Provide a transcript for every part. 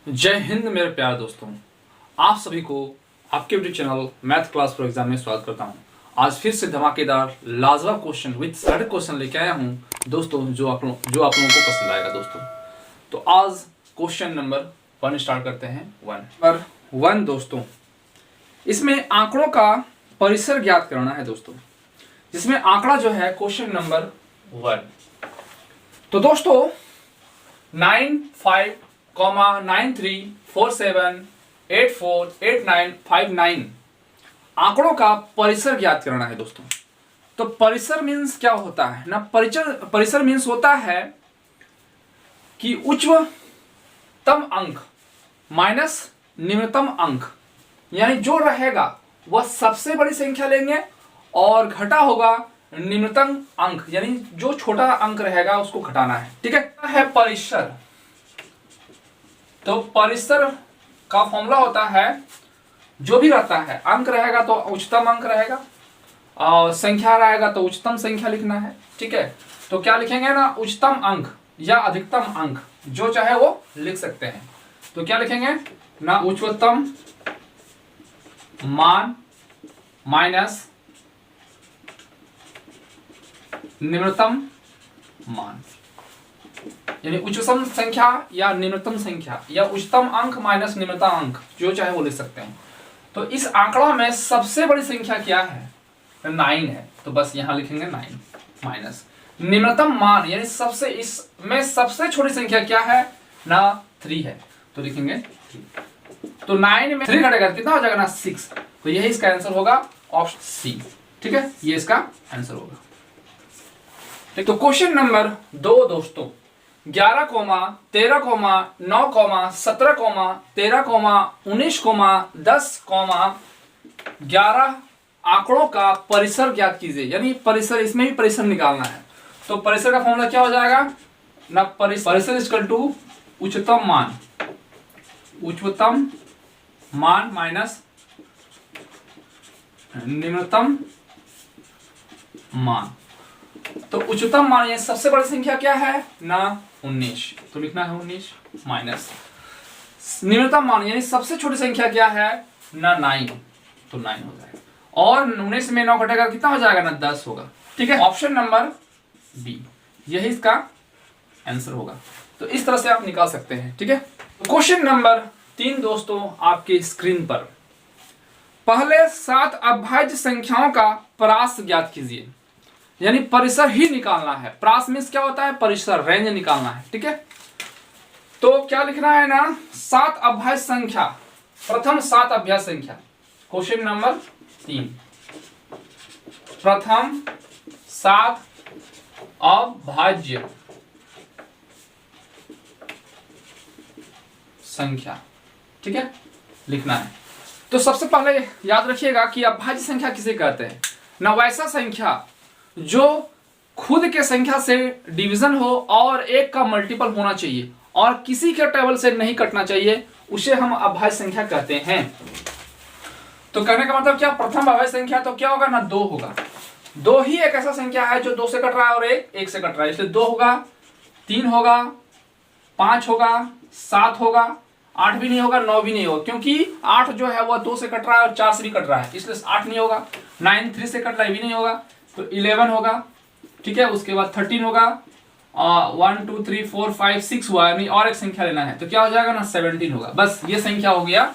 जय हिंद मेरे प्यारे दोस्तों, आप सभी को आपके YouTube channel math class for exam में स्वागत करता हूं। आज फिर से धमाकेदार लाजवाब क्वेश्चन विद सारे क्वेश्चन लेके आया हूं दोस्तों, जो आप लोगों को पसंद आएगा दोस्तों। तो आज क्वेश्चन नंबर 1 स्टार्ट करते हैं। नंबर 1 दोस्तों, इसमें आंकड़ों का परिसर ज्ञात करना है दोस्तों। जिसमें आंकड़ा जो है क्वेश्चन नंबर 1, तो दोस्तों 95,9347848959 आंकड़ों का परिसर ज्ञात करना है दोस्तों। तो परिसर मीन्स क्या होता है ना, परिसर मीन्स होता है कि उच्चतम अंक माइनस निम्नतम अंक, यानी जो रहेगा वह सबसे बड़ी संख्या लेंगे और घटा होगा निम्नतम अंक, यानी जो छोटा अंक रहेगा उसको घटाना है। ठीक है परिसर। तो परिसर का फॉर्मूला होता है, जो भी रहता है अंक रहेगा तो उच्चतम अंक रहेगा और संख्या रहेगा तो उच्चतम संख्या लिखना है। ठीक है, तो क्या लिखेंगे ना, उच्चतम अंक या अधिकतम अंक, जो चाहे वो लिख सकते हैं। तो क्या लिखेंगे ना, उच्चतम मान माइनस निम्नतम मान, यानी उच्चतम संख्या या निम्नतम संख्या या उच्चतम अंक माइनस निम्नतम अंक, जो चाहे वो लिख सकते हैं। तो इस आंकड़ा में सबसे बड़ी संख्या क्या है, 9 है। तो बस यहां लिखेंगे 9 माइनस निम्नतम मान, यानी इसमें सबसे छोटी संख्या क्या है ना, 3 है। तो लिखेंगे 3। तो 9 में 3 घटेगा कितना हो जाएगा ना, 6। तो यही इसका आंसर होगा ऑप्शन सी। ठीक है, ये इसका आंसर होगा। तो क्वेश्चन नंबर 2 दोस्तों, 11, 13, 9, 17, 13, 19, 10, 11 आंकड़ों का परिसर ज्ञात कीजिए। यानी परिसर, इसमें भी परिसर निकालना है। तो परिसर का फॉर्मूला क्या हो जाएगा ना, परिसर इक्वल टू उच्चतम मान माइनस निम्नतम मान। तो उच्चतम मान ये सबसे बड़ी संख्या क्या है ना, 19। तो लिखना है 19 माइनस निम्नतम मान, यानी सबसे छोटी संख्या क्या है ना, 9। तो 9 हो जाएगा। और 19 में 9 घटेगा कितना हो जाएगा ना, 10 होगा। ठीक है, ऑप्शन नंबर बी यही इसका आंसर होगा। तो इस तरह से आप निकाल सकते हैं। ठीक है, क्वेश्चन नंबर 3 दोस्तों आपकी स्क्रीन पर, पहले 7 अभाज्य संख्याओं का परास ज्ञात कीजिए। यानी परिसर ही निकालना है। प्रास मीन्स क्या होता है, परिसर, रेंज निकालना है। ठीक है, तो क्या लिखना है ना, 7 अभाज्य संख्या, प्रथम 7 अभाज्य संख्या। क्वेश्चन नंबर 3, प्रथम 7 अभाज्य संख्या। ठीक है, लिखना है। तो सबसे पहले याद रखिएगा कि अभाज्य संख्या किसे कहते हैं ना, वैसा संख्या जो खुद के संख्या से डिवीजन हो और 1 का मल्टीपल होना चाहिए और किसी के टेबल से नहीं कटना चाहिए, उसे हम अभाज्य संख्या कहते हैं। तो कहने का मतलब क्या, प्रथम अभाज्य संख्या तो क्या होगा ना, 2 होगा। 2 ही एक ऐसा संख्या है जो 2 से कट रहा है और 1 से कट रहा है, इसलिए 2 होगा, 3 होगा, 5 होगा, 7 होगा, 8 भी नहीं होगा, 9 भी नहीं होगा, क्योंकि 8 जो है वह 2 से कट रहा है और 4 से भी कट रहा है, इसलिए 8 नहीं होगा। 9 3 से कट रहा है, भी नहीं होगा, तो 11 होगा। ठीक है, उसके बाद 13 होगा, 1 2 3 4 5 6 हुआ, यानी और एक संख्या लेना है, तो क्या हो जाएगा ना, 17 होगा। बस ये संख्या हो गया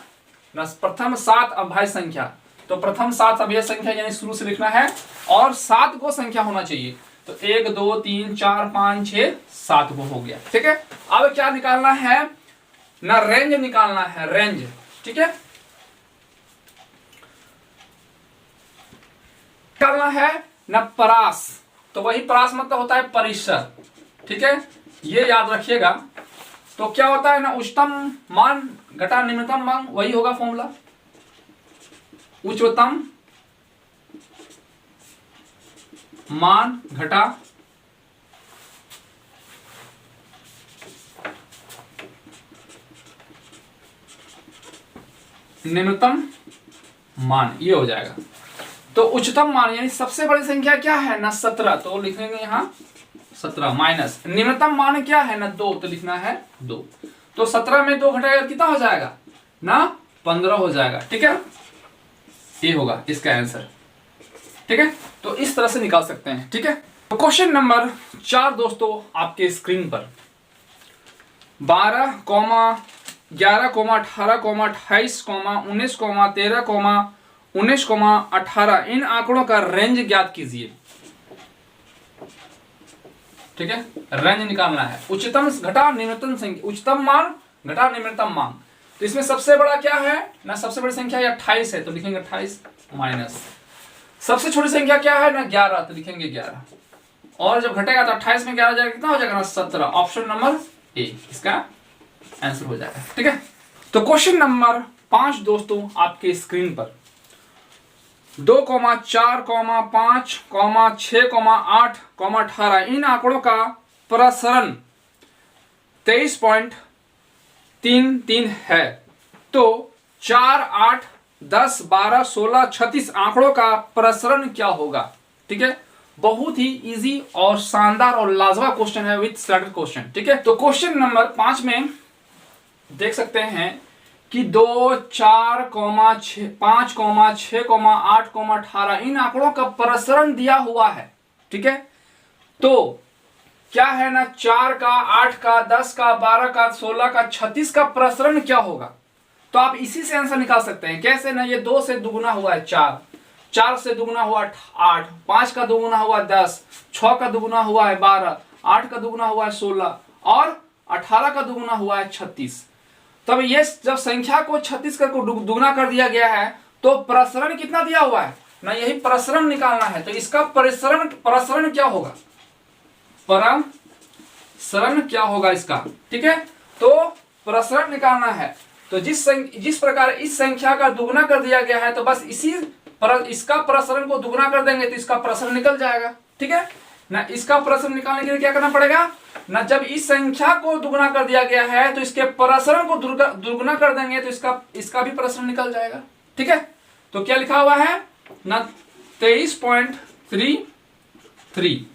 ना, प्रथम 7 अभाज्य संख्या। तो प्रथम 7 अभाज्य संख्या यानी शुरू से लिखना है और 7 को संख्या होना चाहिए। तो 1 2 3 4 5 6 7 को हो गया। ठीक है, अब क्या निकालना है ना, रेंज निकालना है, रेंज। ठीक है, निकालना है ना परास, तो वही परास मतलब होता है परिसर। ठीक है, ये याद रखिएगा। तो क्या होता है ना, उच्चतम मान घटा निम्नतम मान, वही होगा फॉर्मूला। उच्चतम मान घटा निम्नतम मान, ये हो जाएगा। तो उच्चतम मान यानी सबसे बड़ी संख्या क्या है ना, 17। तो लिखेंगे यहां 17 माइनस निम्नतम मान क्या है ना, 2। तो लिखना है 2। तो 17 में 2 घटाएगा कितना हो जाएगा ना 15 हो जाएगा। ठीक है, ये होगा इसका आंसर। ठीक है, तो इस तरह से निकाल सकते हैं। ठीक है, तो क्वेश्चन नंबर 4 दोस्तों आपके स्क्रीन पर 12, 11, 18, 28, 19, 13, 19, 18 इन आंकड़ों का रेंज ज्ञात कीजिए। ठीक है, रेंज निकालना है। उच्चतम घटा निम्नतम संख्या, उच्चतम मान घटा निम्नतम मान। तो इसमें सबसे बड़ा क्या है ना, सबसे बड़ी संख्या 28 है तो लिखेंगे 28 माइनस, सबसे छोटी संख्या क्या है ना 11 तो लिखेंगे 11, और जब घटेगा तो 28 में 11 जाएगा कितना हो जाएगा ना 17। ऑप्शन नंबर ए इसका आंसर हो जाएगा। ठीक है, तो क्वेश्चन नंबर 5 दोस्तों आपके स्क्रीन पर 2, 4, 5, 6, 8, 18 इन आंकड़ों का प्रसरण 23.33 है। तो 4, 8, 10, 12, 16, 36 आंकड़ों का प्रसरण क्या होगा। ठीक है, बहुत ही इजी और शानदार और लाजवाब क्वेश्चन है विथ स्टैंडर्ड क्वेश्चन। ठीक है, तो क्वेश्चन नंबर 5 में देख सकते हैं कि 2, 4, 5, 6, 8, 18 इन आंकड़ों का प्रसरण दिया हुआ है। ठीक है, तो क्या है ना 4 का, 8 का, 10 का, 12 का, 16 का, 36 का प्रसरण क्या होगा। तो आप इसी से आंसर निकाल सकते हैं। कैसे ना, ये 2 से दुगुना हुआ है 4, 4 से दुगुना हुआ 8, 5 का दुगुना हुआ 10, 6 का दुगुना हुआ है 12, 8 का दुगुना हुआ है 16 और 18 का दुगुना हुआ है 36। तब ये जब संख्या को 36 को दुगुना कर दिया गया है तो प्रसरण कितना दिया हुआ है ना, यही प्रसरण निकालना है। तो इसका प्रसरण क्या होगा, प्रसरण क्या होगा इसका। ठीक है, तो प्रसरण निकालना है। तो जिस प्रकार इस संख्या का दुगुना कर दिया गया है तो बस इसका प्रसरण को दुगुना कर देंगे तो इसका प्रसरण निकल जाएगा। ठीक है ना, इसका प्रसरण निकालने के लिए क्या करना पड़ेगा ना, जब इस संख्या को दुगुना कर दिया गया है तो इसके प्रसरण को दुगुना कर देंगे तो इसका भी प्रसरण निकल जाएगा। ठीक है, तो क्या लिखा हुआ है ना 23.33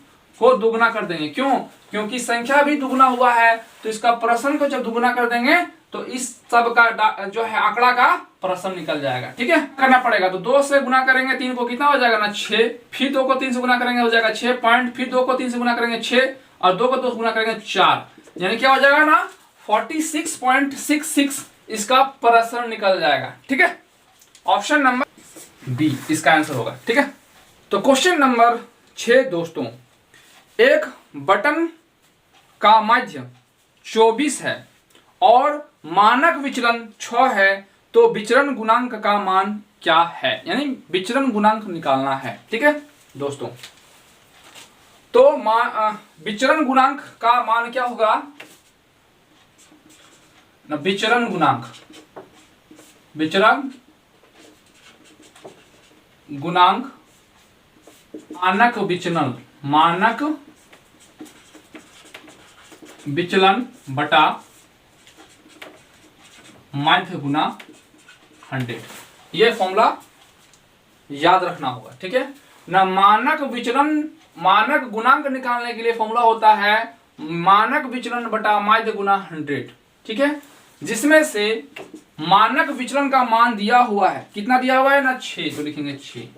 को दुगुना कर देंगे। क्यों, क्योंकि संख्या भी दुगुना हुआ है तो इसका प्रसरण को जब दुगुना कर देंगे तो इस सब का जो है आंकड़ा का प्रसरण निकल जाएगा। ठीक है, करना पड़ेगा। तो 2 से गुना करेंगे 3 को कितना हो जाएगा ना 6, फिर 2 को 3 से गुना करेंगे हो जाएगा 6 पॉइंट, फिर 2 को 3 से गुना करेंगे 6 और 2 को 2 से गुना करेंगे 4, यानी क्या हो जाएगा ना 46.66 इसका प्रसरण निकल जाएगा। ठीक है, ऑप्शन नंबर बी इसका आंसर होगा। ठीक है, तो क्वेश्चन नंबर 6 दोस्तों, एक बटन का माध्य 24 है और मानक विचलन 6 है तो विचरण गुणांक का मान क्या है, यानी विचरण गुणांक निकालना है। ठीक है दोस्तों, तो विचरण गुणांक का मान क्या होगा ना, विचरण गुणांक मानक विचलन बटा माध्य गुना 100, ये फॉर्मूला याद रखना होगा। ठीक है ना, मानक गुणांक निकालने के लिए फॉर्मूला होता है मानक विचलन बटा माध्य गुना 100। ठीक है, जिसमें से मानक विचलन का मान दिया हुआ है, कितना दिया हुआ है ना 6, तो लिखेंगे 6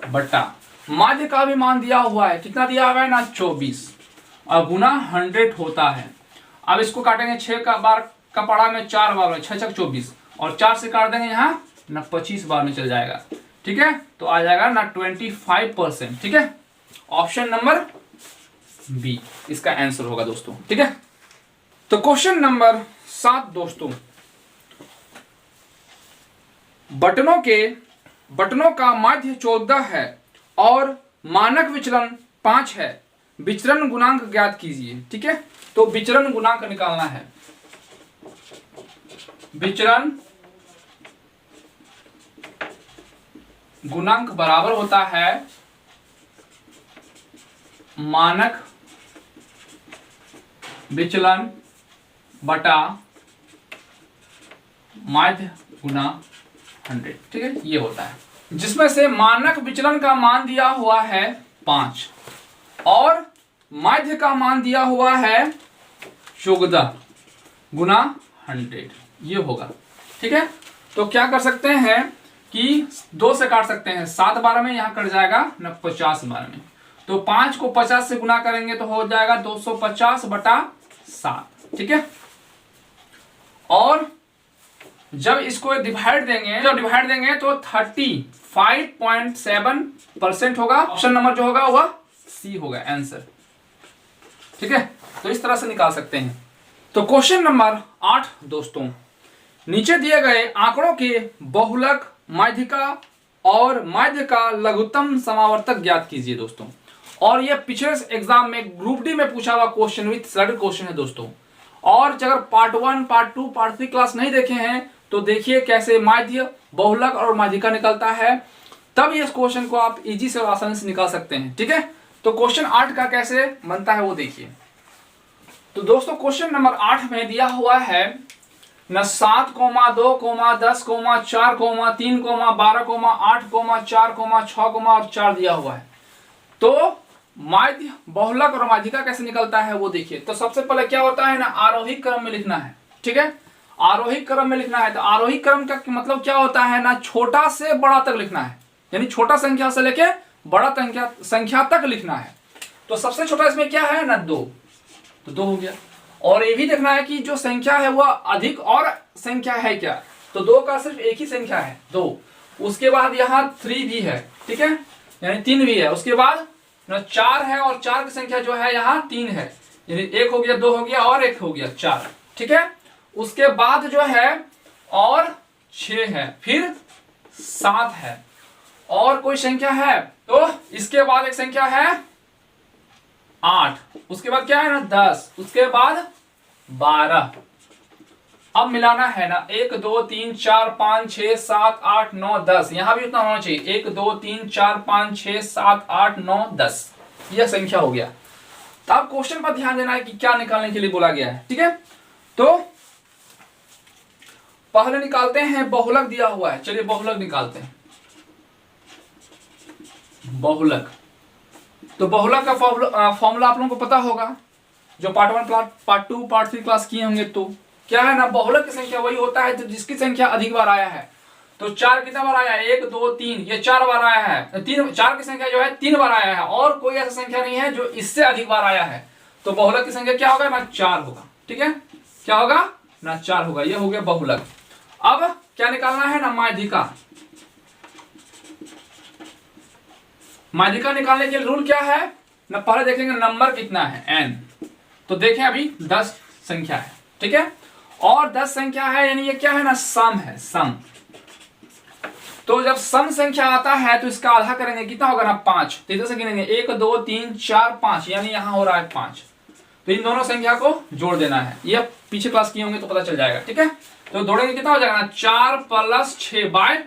बटा माध्य का भी मान दिया हुआ है, कितना दिया हुआ है ना 24 और गुना 100 होता है। अब इसको काटेंगे 6 का बार का पढ़ा में 4 बार में 6 6 24 और 4 से काट देंगे यहाँ ना 25 बार में चल जाएगा। ठीक है, तो आ जाएगा ना 25%। ठीक है, ऑप्शन नंबर बी इसका आंसर होगा दोस्तों। ठीक है, तो क्वेश्चन नंबर 7 दोस्तों, बटनों का माध्य 14 है और मानक विचलन 5 है, विचरण गुणांक ज्ञात कीजिए। ठीक है, तो विचरण गुणांक निकालना है। विचरण गुणांक बराबर होता है मानक विचलन बटा माध्य गुना 100। ठीक है, ये होता है, जिसमें से मानक विचलन का मान दिया हुआ है 5 और माध्य का मान दिया हुआ है 14 गुना 100 ये होगा। ठीक है, तो क्या कर सकते हैं कि 2 से काट सकते हैं, 7 12 में, यहाँ कट जाएगा न 50 12 में, तो 5 को 50 से गुना करेंगे तो हो जाएगा 250 बटा 7। ठीक है, और जब इसको डिवाइड देंगे तो 35.7% होगा। ऑप्शन नंबर जो होगा वह सी होगा आंसर। ठीक है, तो इस तरह से निकाल सकते हैं। तो क्वेश्चन नंबर 8 दोस्तों, नीचे दिए गए आंकड़ों के बहुलक, माध्यिका और माध्य का लघुत्तम समावर्तक ज्ञात कीजिए दोस्तों। और ये पिछले एग्जाम में ग्रुप डी में पूछा हुआ क्वेश्चन विथ स्लाइडेड क्वेश्चन है दोस्तों। और अगर पार्ट 1 पार्ट 2 पार्ट 3 क्लास नहीं देखे हैं तो देखिए कैसे माध्य, बहुलक और माध्यिका निकलता है, तब इस क्वेश्चन को आप इजी से और आसानी से निकाल सकते हैं। ठीक है, तो क्वेश्चन 8 का कैसे बनता है वो देखिए। तो दोस्तों क्वेश्चन नंबर 8 में दिया हुआ है न 7, 2, 10, 4, 3, 12, 8, 4, 6 और 4 दिया हुआ है। तो माध्य, बहुलक और माध्यिका कैसे निकलता है वो देखिए। तो सबसे पहले क्या होता है ना, आरोही क्रम में लिखना है। ठीक है, आरोही क्रम में लिखना है। तो आरोही क्रम का मतलब क्या होता है ना, छोटा से बड़ा तक लिखना है, यानी छोटा संख्या से लेके बड़ा संख्या तक लिखना है। तो सबसे छोटा इसमें क्या है ना 2, तो 2 हो गया। और ये भी देखना है कि जो संख्या है वह अधिक और संख्या है क्या, तो 2 का सिर्फ एक ही संख्या है 2। उसके बाद यहाँ 3 भी है। ठीक है, यानी 3 भी है। उसके बाद 4 है और 4 की संख्या जो है यहाँ 3 है, यानी 1 हो गया, 2 हो गया और 1 हो गया 4। ठीक है, उसके बाद जो है और 6 है, फिर 7 है और कोई संख्या है, तो इसके बाद एक संख्या है 8, उसके बाद क्या है ना 10, उसके बाद 12। अब मिलाना है ना 1 2 3 4 5 6 7 8 9 10, यहां भी उतना होना चाहिए 1 2 3 4 5 6 7 8 9 10, यह संख्या हो गया। तो अब क्वेश्चन पर ध्यान देना है कि क्या निकालने के लिए बोला गया है। ठीक है, तो पहले निकालते हैं बहुलक दिया हुआ है। चलिए बहुलक निकालते हैं। बहुलक, तो बहुलक का फॉर्मूला आप लोगों को पता होगा, जो पार्ट 1 पार्ट 2 पार्ट 3 क्लास किए होंगे। तो क्या है ना, बहुलक की संख्या वही होता है जो जिसकी संख्या अधिक बार आया है। तो 4 कितना बार आया है, 1 2 3, ये 4 बार आया है। 4 की संख्या जो है 3 बार आया है और कोई ऐसा संख्या नहीं है जो इससे अधिक बार आया है। तो बहुलक की संख्या क्या होगा ना 4 होगा। ठीक है, क्या होगा ना 4 होगा। ये हो गया बहुलक। अब क्या निकालना है ना माध्यिका। माध्यिका निकालने के लिए रूल क्या है ना, पहले देखेंगे नंबर कितना है n। तो देखें अभी 10 संख्या है। ठीक है, और 10 संख्या है यानी ये क्या है ना सम है, सम। तो जब सम संख्या आता है तो इसका आधा करेंगे, कितना होगा ना 5। तो इधर से गिनेंगे 1 2 3 4 5, यानी यहां हो रहा है 5। तो इन दोनों संख्या को जोड़ देना है, ये पीछे क्लास किए होंगे तो पता चल जाएगा। ठीक है, तो जोड़ेंगे कितना हो जाएगा ना 4 + 6 /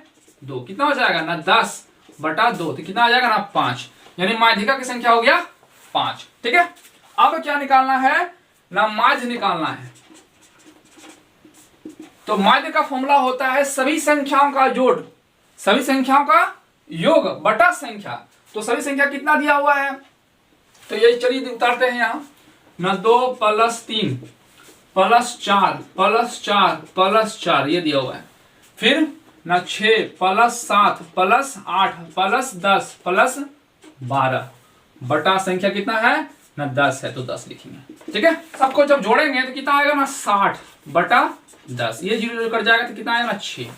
2, कितना हो जाएगा ना 10 बटा 2, तो कितना आ जाएगा ना 5, यानी माध्यिका की संख्या हो गया 5। ठीक है, अब क्या निकालना है ना माध्य निकालना है। तो माध्य का फॉर्मूला होता है सभी संख्याओं का जोड़, सभी संख्याओं का योग बटा संख्या। तो सभी संख्या कितना दिया हुआ है, तो ये चलिए उतारते हैं यहाँ ना 2 + 3 + 4 + 4 + 4 ये दिया हुआ है। फिर ना 6 + 7 + 8 + 10 + 12 बटा संख्या कितना है ना 10 है, तो 10 लिखेंगे। ठीक है, सबको जब जोड़ेंगे तो कितना आएगा ना 60 बटा 10, ये 0 कट जाएगा तो कितना आएगा ना 6।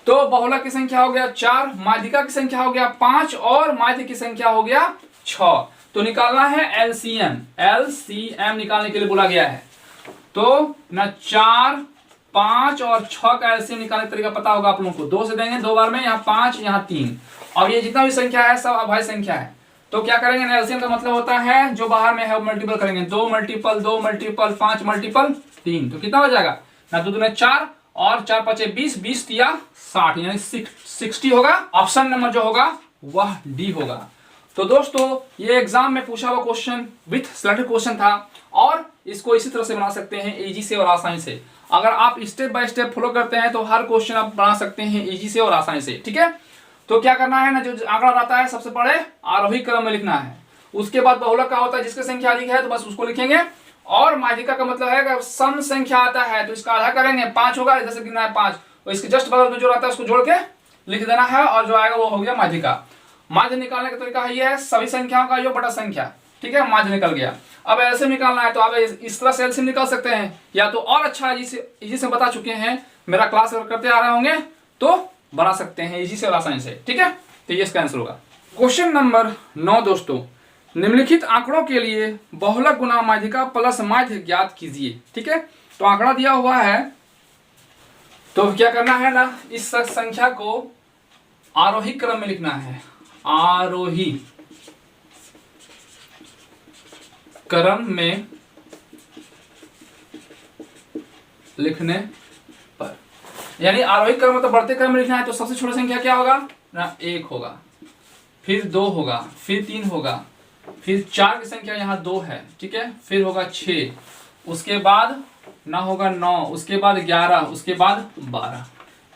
तो बहुलक की संख्या हो गया 4, माध्यिका की संख्या हो गया 5 और माध्य की संख्या हो गया 6। तो निकालना है एलसीएम, एलसीएम निकालने के लिए बोला गया है। तो ना 4 5 और 6 का एलसीएम निकालने का तरीका पता होगा आप लोगों को। 2 से देंगे 2 बार में, यहाँ 5 यहाँ 3, और ये जितना भी संख्या है सब अभाज्य संख्या है। तो क्या करेंगे ना एलसीएम का मतलब होता है जो बाहर में है वो मल्टीपल करेंगे, 2 × 2 × 5 × 3, तो कितना हो जाएगा ना 2 दूनी 4 और 4 5 20, 20 × 60 यानी 60 होगा। ऑप्शन नंबर जो होगा वह डी होगा। तो दोस्तों ये एग्जाम में पूछा हुआ क्वेश्चन विथ सिलेक्टेड क्वेश्चन था, और इसको इसी तरह से बना सकते हैं इजी से और आसानी से। अगर आप स्टेप बाय स्टेप फॉलो करते हैं तो हर क्वेश्चन आप बना सकते हैं इजी से और आसानी से। ठीक है, तो क्या करना है ना, जो आंकड़ा रहता है सबसे पहले आरोही क्रम में लिखना है। उसके बाद बहुलक का होता है जिसकी संख्या अधिक है तो बस उसको लिखेंगे, और माध्यिका का मतलब है अगर सम संख्या आता है तो इसका आधा करेंगे, 5 होगा, इधर से गिनना है 5 और इसके जस्ट बगल में जो रहता है उसको जोड़ के लिख देना है और जो आएगा वो हो गया माध्यिका। माध्य निकालने का तरीका है ये है सभी संख्याओं का योग बटा संख्या, ठीक है, माध्य निकल गया। अब एलसीएम निकालना है तो आप इस तरह से एलसीएम निकाल सकते हैं, या तो और अच्छा इजी से बता चुके हैं, मेरा क्लास अगर करते आ रहे होंगे तो बना सकते हैं इजी से और आसानी से, ठीक है। तो ये इसका आंसर होगा। क्वेश्चन नंबर 9 दोस्तों, निम्नलिखित आंकड़ों के लिए बहुलक गुना माध्यिका प्लस माध्य ज्ञात कीजिए, ठीक है। तो आंकड़ा दिया हुआ है तो क्या करना है ना, इस संख्या को आरोही क्रम में लिखना है, आरोही क्रम में लिखने पर, यानी आरोही क्रम मतलब बढ़ते क्रम में लिखना है तो सबसे छोटी संख्या क्या होगा ना, 1 होगा, फिर 2 होगा, फिर 3 होगा, फिर 4 की संख्या यहाँ 2 है, ठीक है, फिर होगा 6, उसके बाद ना होगा 9, उसके बाद 11, उसके बाद 12,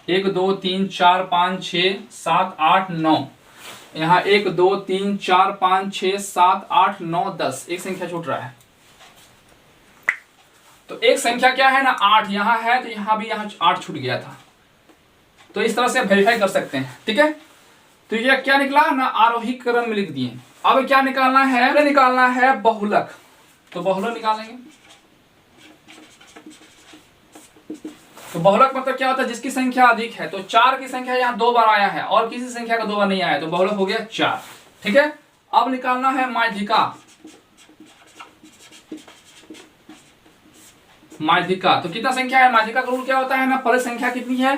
1 2 3 4 5 6 7 8 9, यहाँ 1 2 3 4 5 6 7 8 9 10, एक संख्या छूट रहा है। तो एक संख्या क्या है ना 8 यहाँ है, तो यहाँ भी यहाँ 8 छूट गया था। तो इस तरह से वेरीफाई कर सकते हैं, ठीक है। तो ये क्या निकला ना, आरोही क्रम में लिख दिए। अब क्या निकालना है, निकालना है बहुलक, तो बहुलक निकालेंगे। तो बहुलक मतलब क्या होता है, जिसकी संख्या अधिक है। तो 4 की संख्या यहाँ 2 बार आया है और किसी संख्या का 2 बार नहीं आया, तो बहुलक हो गया 4, ठीक है। अब निकालना है माध्यिका, माध्यिका तो कितना संख्या है, माध्यिका का रूल क्या होता है ना, पहले संख्या कितनी है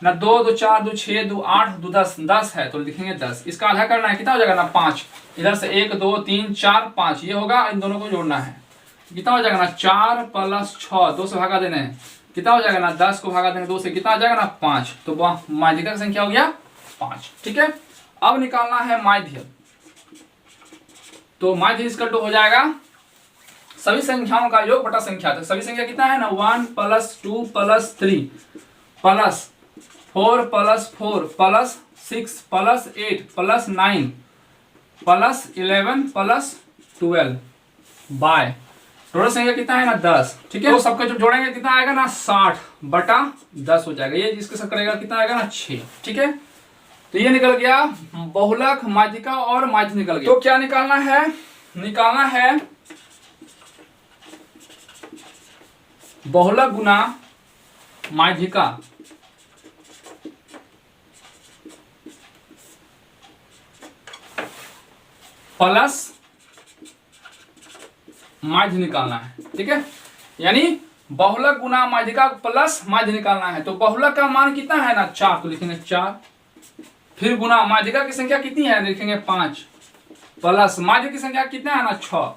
ना, 2 2 4 2 6 2 8 2 10, 10 है तो लिखेंगे 10, इसका आधा करना है, कितना हो जाएगा ना 5, इधर से 1 2 3 4 5 ये होगा, इन दोनों को जोड़ना है, कितना हो जाएगा ना 4 + 6, 2 से भागा देने हैं, कितना हो जाएगा ना 10 को भागा देंगे 2 से, कितना आ जाएगा ना 5, तो माध्यिका की संख्या हो गया 5, ठीक है। अब निकालना है माध्य, तो माध्य इसका हो जाएगा सभी संख्याओं का योग बटा संख्या। तो सभी संख्या कितना है ना 1 + 2 + 3 + 4 + 4 + 6 + 8 + 9 + 11 + 12 बाय टोटल संख्या कितना है ना 10, ठीक है। तो सबका जब जोड़ेंगे कितना आएगा ना 60 बटा 10 हो जाएगा, ये जिसके साथ करेगा कितना आएगा ना 6, ठीक है। तो ये निकल गया बहुलक, माध्यिका और माध्य निकल गया। तो क्या निकालना है, निकालना है बहुलक गुना माध्यिका प्लस माध्य निकालना है, ठीक है। यानी बहुलक गुना माध्यिका प्लस माध्य निकालना है। तो बहुलक का मान कितना है ना 4, तो लिखेंगे 4, फिर गुना माध्यिका की संख्या कितनी है लिखेंगे 5, प्लस माध्य की संख्या कितना है ना 6,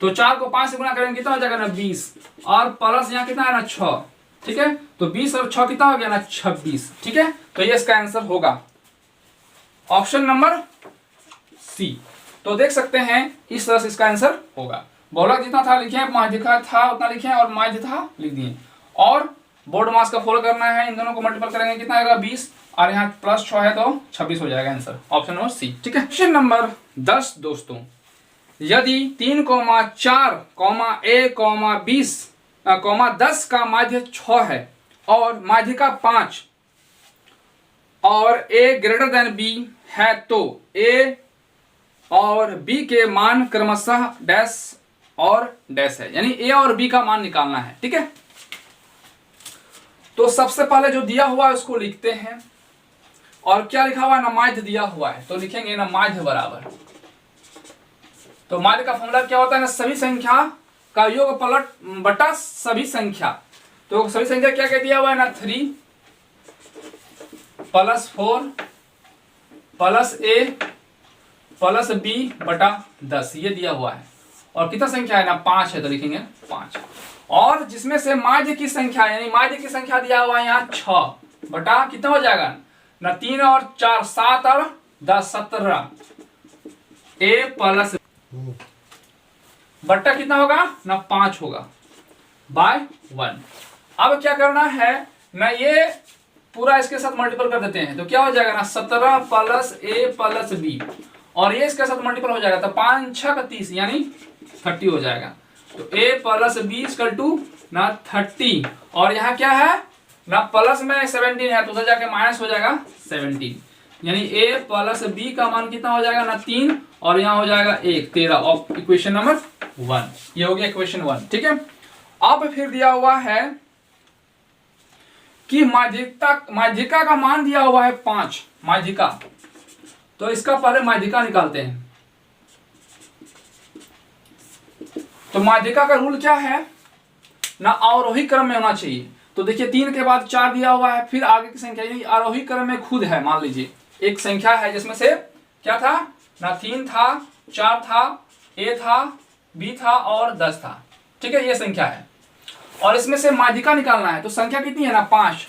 तो 4 को 5 से गुना करेंगे कितना हो जाएगा ना 20, और प्लस यहाँ कितना है ना 6, ठीक है। तो 20 और 6 कितना हो गया ना 26, ठीक है। तो ये इसका आंसर होगा ऑप्शन नंबर सी। तो देख सकते हैं इस तरह से इसका आंसर होगा। बहुलक जितना था लिखे, माध्यिका था उतना लिखे और माध्य था लिख दिए, और बोर्ड मास का फॉलो करना है, इन दोनों को मल्टीपल करेंगे कितना आएगा 20, और यहाँ +6 है तो 26 हो जाएगा आंसर, ऑप्शन नंबर सी, ठीक है। क्वेश्चन नंबर 10 दोस्तों, यदि 3, 4, a, 20, 10 का माध्य 6 है और माध्यिका 5 और a > b है, तो a और b के मान क्रमशः डैश और डैश है, यानी a और b का मान निकालना है, ठीक है। तो सबसे पहले जो दिया हुआ है उसको लिखते हैं, और क्या लिखा हुआ है ना माध्य दिया हुआ है, तो लिखेंगे ना माध्य बराबर, तो माध्य का फॉर्मूला क्या होता है ना, सभी संख्या का योग पलट बटा सभी संख्या। तो सभी संख्या क्या क्या दिया हुआ है ना 3 + 4 + a + b बटा 10, ये दिया हुआ है, और कितना संख्या है ना 5 है, तो लिखेंगे 5, और जिसमें से माध्य की संख्या यानी माध्य की संख्या दिया हुआ है यहाँ 6 बटा कितना हो जाएगा ना 3 और 4 7 और 10 17, a + बट्टा कितना होगा ना 5 होगा बाय 1। अब क्या करना है ना, ये पूरा इसके साथ मल्टीपल कर देते हैं, तो क्या हो जाएगा ना 17 + a + b, और ये इसके साथ मल्टीपल हो जाएगा, तो 5 × 6 = 30, यानी 30 हो जाएगा। तो a plus B equal to ना 30, और यहाँ क्या है ना प्लस में 17 है तो उधर जाके माइनस हो जाएगा 17, यानी a प्लस b का मान कितना हो जाएगा ना 3, और यहाँ हो जाएगा 1, 13 ऑफ इक्वेशन नंबर 1। ये हो गया इक्वेशन 1। ठीक है, अब फिर दिया हुआ है कि माध्यिका का मान दिया हुआ है 5 माध्यिका। तो इसका पहले माध्यिका निकालते हैं। तो माध्यिका का रूल क्या है ना, आरोही क्रम में होना चाहिए। तो देखिए 3 के बाद 4 दिया हुआ है, फिर आगे की संख्या यानी आरोही क्रम में खुद है। मान लीजिए एक संख्या है जिसमें से क्या था ना 3 था, 4 था, a था, b था और 10 था। ठीक है, ये संख्या है और इसमें से माध्यिका निकालना है। तो संख्या कितनी है ना 5,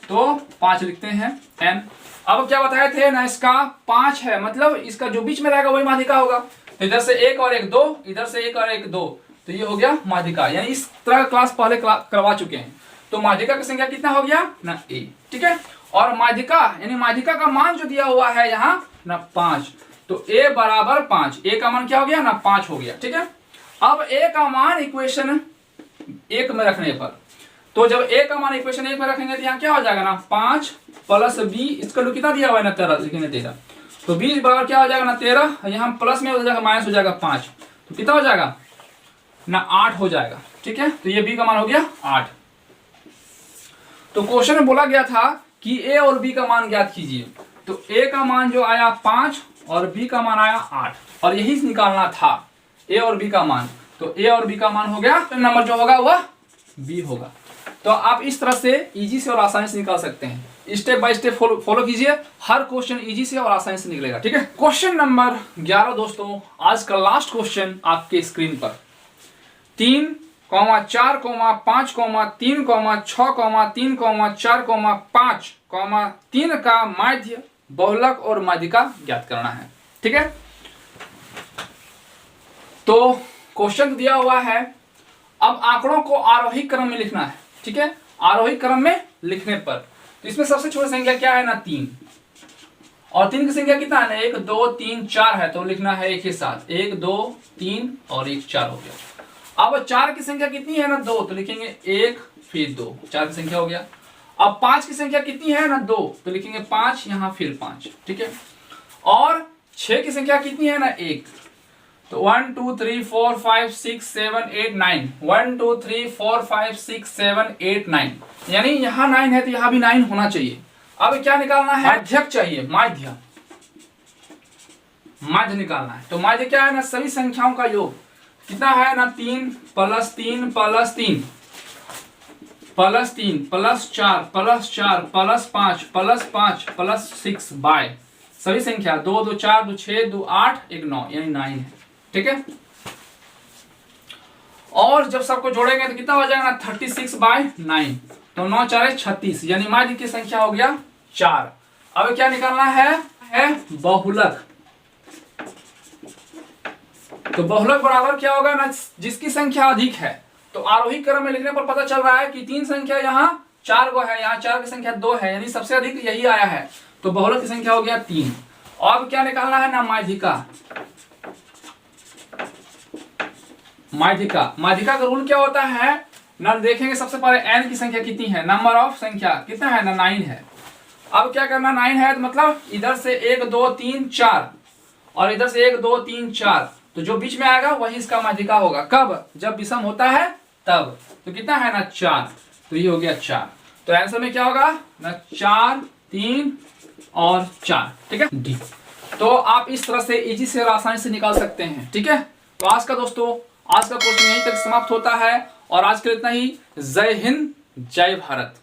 तो 5 लिखते हैं n। अब क्या बताए थे ना, इसका 5 है मतलब इसका जो बीच में रहेगा वही माध्यिका होगा। तो इधर से 1 और 1 2, इधर से 1 और 1 2, तो ये हो गया माध्यिका। यानी इस तरह क्लास पहले करवा चुके हैं। तो माध्यिका की संख्या कितना हो गया ना a। ठीक है, और माध्यिका यानी माध्यिका का मान जो दिया हुआ है यहाँ ना 5, तो a बराबर 5, a का मान क्या हो गया ना 5 हो गया। ठीक है, अब a का मान इक्वेशन 1 में रखने पर, तो जब a का मान इक्वेशन 1 में रखेंगे तो यहाँ क्या हो जाएगा ना 5 प्लस b, इसका लोग कितना दिया हुआ है ना 13, लिखेंगे 13, तो b बराबर क्या हो जाएगा ना 13, यहाँ प्लस में हो जाएगा माइनस हो जाएगा 5, तो कितना हो जाएगा ना 8 हो जाएगा। ठीक है, तो ये b का मान हो गया 8। तो क्वेश्चन में बोला गया था कि a और b का मान ज्ञात कीजिए। तो a का मान जो आया 5 और b का मान आया 8, और यही निकालना था a और b का मान। तो a और b का मान हो गया, नंबर जो होगा वह b होगा। तो आप इस तरह से इजी से और आसानी से निकाल सकते हैं। स्टेप बाय स्टेप फॉलो कीजिए, हर क्वेश्चन इजी से और आसानी से निकलेगा। ठीक है, क्वेश्चन नंबर 11 दोस्तों, आज का लास्ट क्वेश्चन आपके स्क्रीन पर। 3, 4, 5, 3, 6, 3, 4, 5, 3 का माध्य, बहुलक और माध्यिका ज्ञात करना है। ठीक है, तो क्वेश्चन दिया हुआ है। अब आंकड़ों को आरोही क्रम में लिखना है। ठीक है, आरोही क्रम में लिखने पर तो इसमें सबसे छोटी संख्या क्या है ना 3, और 3 की संख्या कितना है ना 1 2 3 4 है, तो लिखना है एक ही साथ 1 2 3 और 1 4 हो गया। अब 4 की संख्या कितनी है ना 2, तो लिखेंगे 1 फिर 2, 4 की संख्या हो गया। अब 5 की संख्या कितनी है ना 2, तो लिखेंगे 5 यहाँ फिर 5। ठीक है, और 6 की संख्या कितनी है ना 1, तो 1 2 3 4 5 6 7 8 9, 1 2 3 4 5 6 7 8 9, यानी यहाँ 9 है तो यहाँ भी 9 होना चाहिए। अब क्या निकालना है, माध्यक चाहिए, माध्य निकालना है। तो माध्य क्या है ना सभी संख्याओं का योग कितना है ना 3 plus 3 plus 3 plus 3 plus 4 plus 4 plus 5 plus 5 plus 6 by सभी संख्या 2 2 4 2 6 2 8 1 9, यानी 9 है। ठीक है, और जब सबको जोड़ेंगे तो कितना हो जाएगा ना 36 बाय 9, तो 9 4 36, यानी माध्य की संख्या हो गया 4। अब क्या निकालना है बहुलक। तो बहुलक बराबर क्या होगा ना जिसकी संख्या अधिक है। तो आरोही क्रम में लिखने पर पता चल रहा है कि 3 संख्या यहाँ 4 गो है, यहाँ 4 की संख्या 2 है, यानी सबसे अधिक यही आया है। तो बहुलक की संख्या हो गया 3। अब क्या निकालना है ना माध्यिका। माध्यिका का रूल क्या होता है ना, देखेंगे सबसे पहले n की संख्या कितनी है, नंबर ऑफ संख्या कितना है ना 9 है। अब क्या करना 9 है तो मतलब इधर से 1 2 3 4 और इधर से 1 2 3 4, तो जो बीच में आएगा वही इसका माध्यिका होगा। कब, जब विषम होता है तब। तो कितना है ना 4, तो ये हो गया 4। तो आंसर में क्या होगा ना 4 3 और 4। ठीक है डी। तो आप इस तरह से इजी से और आसानी से निकाल सकते हैं। ठीक है, तो आज का क्वेश्चन यहीं तक समाप्त होता है और आज के लिए इतना ही। जय हिंद, जय भारत।